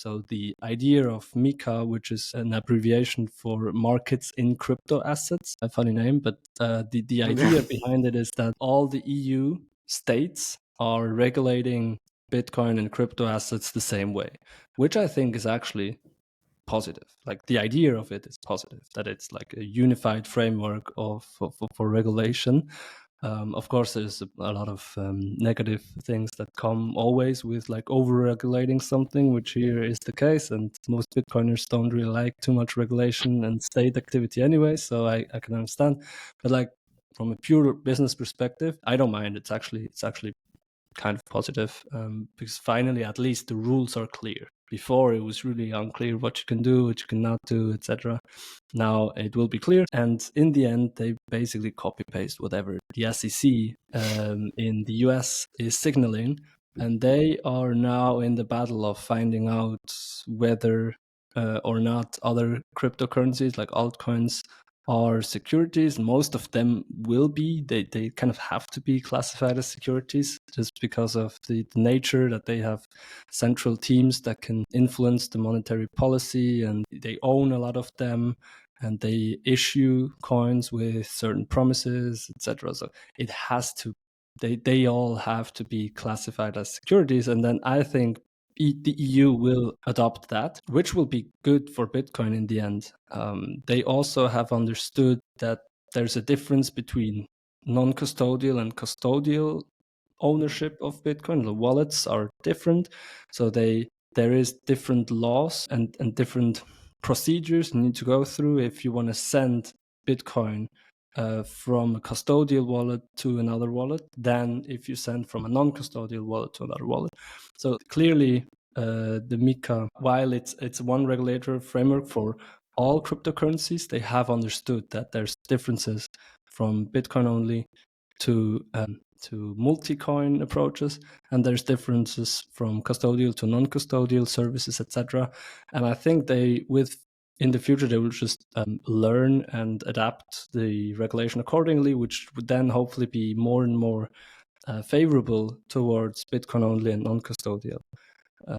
So the idea of MiCA, which is an abbreviation for Markets in Crypto Assets, a funny name, but the idea behind it is that all the EU states are regulating Bitcoin and crypto assets the same way, which I think is actually positive. Like the idea of it is positive, that it's like a unified framework for regulation. Of course, there's a lot of negative things that come always with like over-regulating something, which here is the case, and most Bitcoiners don't really like too much regulation and state activity anyway, so I can understand. But like from a pure business perspective, I don't mind. It's actually kind of positive, because finally at least the rules are clear. Before it was really unclear what you can do, what you cannot do, etc. Now it will be clear, and in the end they basically copy paste whatever the SEC in the US is signaling, and they are now in the battle of finding out whether or not other cryptocurrencies like altcoins are securities. Most of them will be. They kind of have to be classified as securities just because of the nature that they have central teams that can influence the monetary policy, and they own a lot of them, and they issue coins with certain promises, etc. So it has to, they all have to be classified as securities. And then I think the EU will adopt that, which will be good for Bitcoin in the end. They also have understood that there's a difference between non-custodial and custodial ownership of Bitcoin. The wallets are different, so there is different laws and different procedures you need to go through if you want to send Bitcoin from a custodial wallet to another wallet than if you send from a non-custodial wallet to another wallet. So clearly, the MiCA, while it's one regulatory framework for all cryptocurrencies, they have understood that there's differences from Bitcoin only to multi-coin approaches, and there's differences from custodial to non-custodial services, etc. And I think in the future, they will just learn and adapt the regulation accordingly, which would then hopefully be more and more favorable towards Bitcoin only and non-custodial.